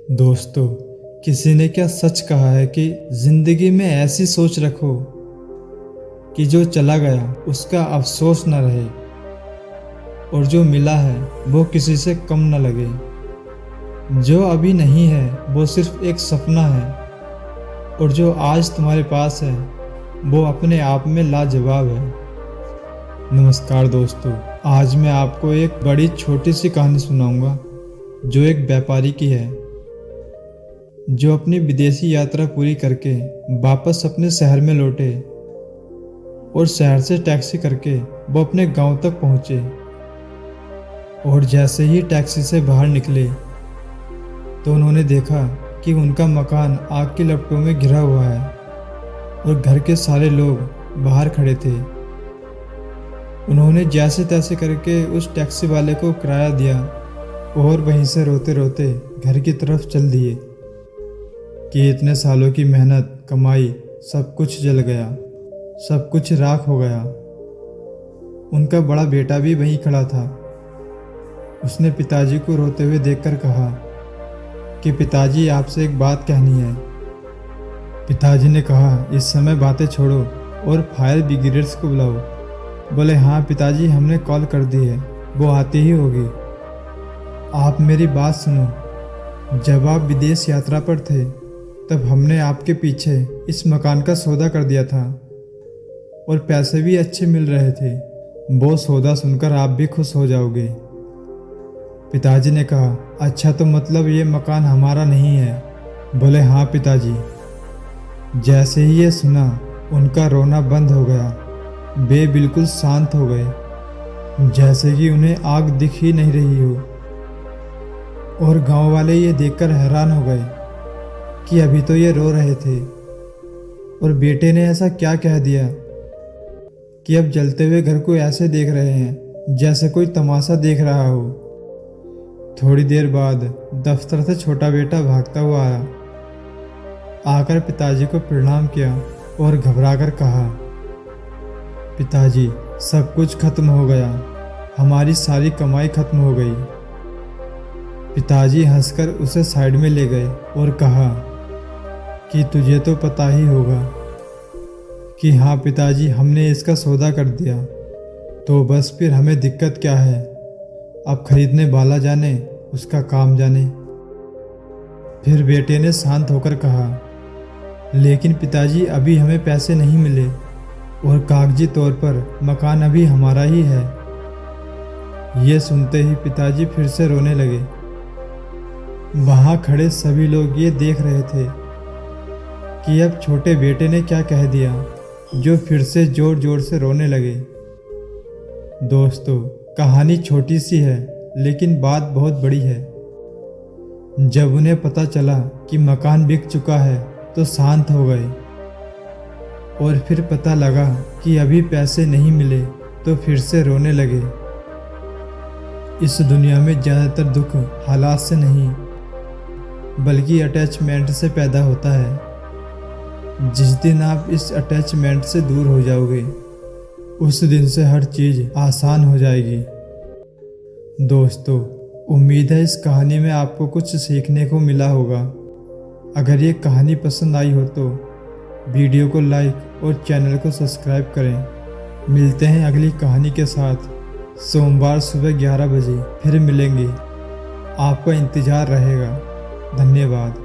दोस्तों, किसी ने क्या सच कहा है कि जिंदगी में ऐसी सोच रखो कि जो चला गया उसका अफसोस न रहे और जो मिला है वो किसी से कम न लगे। जो अभी नहीं है वो सिर्फ एक सपना है और जो आज तुम्हारे पास है वो अपने आप में लाजवाब है। नमस्कार दोस्तों, आज मैं आपको एक बड़ी छोटी सी कहानी सुनाऊंगा जो एक व्यापारी की है, जो अपनी विदेशी यात्रा पूरी करके वापस अपने शहर में लौटे और शहर से टैक्सी करके वो अपने गांव तक पहुंचे। और जैसे ही टैक्सी से बाहर निकले तो उन्होंने देखा कि उनका मकान आग की लपटों में घिरा हुआ है और घर के सारे लोग बाहर खड़े थे। उन्होंने जैसे तैसे करके उस टैक्सी वाले को किराया दिया और वहीं से रोते रोते घर की तरफ चल दिए कि इतने सालों की मेहनत कमाई सब कुछ जल गया, सब कुछ राख हो गया। उनका बड़ा बेटा भी वहीं खड़ा था। उसने पिताजी को रोते हुए देखकर कहा कि पिताजी, आपसे एक बात कहनी है। पिताजी ने कहा, इस समय बातें छोड़ो और फायर ब्रिगेड्स को बुलाओ। बोले, हाँ पिताजी, हमने कॉल कर दी है, वो आती ही होगी। आप मेरी बात सुनो। जब आप विदेश यात्रा पर थे तब हमने आपके पीछे इस मकान का सौदा कर दिया था और पैसे भी अच्छे मिल रहे थे। वो सौदा सुनकर आप भी खुश हो जाओगे। पिताजी ने कहा, अच्छा तो मतलब ये मकान हमारा नहीं है? बोले, हाँ पिताजी। जैसे ही ये सुना उनका रोना बंद हो गया। वे बिल्कुल शांत हो गए, जैसे कि उन्हें आग दिख ही नहीं रही हो। और गांव वाले ये देखकर हैरान हो गए कि अभी तो ये रो रहे थे और बेटे ने ऐसा क्या कह दिया कि अब जलते हुए घर को ऐसे देख रहे हैं जैसे कोई तमाशा देख रहा हो। थोड़ी देर बाद दफ्तर से छोटा बेटा भागता हुआ आया। आकर पिताजी को प्रणाम किया और घबराकर कहा, पिताजी, सब कुछ खत्म हो गया, हमारी सारी कमाई खत्म हो गई। पिताजी हंसकर उसे साइड में ले गए और कहा कि तुझे तो पता ही होगा कि हाँ पिताजी, हमने इसका सौदा कर दिया, तो बस फिर हमें दिक्कत क्या है? अब खरीदने वाला जाने, उसका काम जाने। फिर बेटे ने शांत होकर कहा, लेकिन पिताजी, अभी हमें पैसे नहीं मिले और कागजी तौर पर मकान अभी हमारा ही है। ये सुनते ही पिताजी फिर से रोने लगे। वहाँ खड़े सभी लोग ये देख रहे थे कि अब छोटे बेटे ने क्या कह दिया, जो फिर से जोर जोर से रोने लगे। दोस्तों, कहानी छोटी सी है लेकिन बात बहुत बड़ी है। जब उन्हें पता चला कि मकान बिक चुका है तो शांत हो गए और फिर पता लगा कि अभी पैसे नहीं मिले तो फिर से रोने लगे। इस दुनिया में ज़्यादातर दुख हालात से नहीं बल्कि अटैचमेंट से पैदा होता है। जिस दिन आप इस अटैचमेंट से दूर हो जाओगे उस दिन से हर चीज़ आसान हो जाएगी। दोस्तों, उम्मीद है इस कहानी में आपको कुछ सीखने को मिला होगा। अगर ये कहानी पसंद आई हो तो वीडियो को लाइक और चैनल को सब्सक्राइब करें। मिलते हैं अगली कहानी के साथ सोमवार सुबह 11 बजे। फिर मिलेंगे, आपका इंतज़ार रहेगा। धन्यवाद।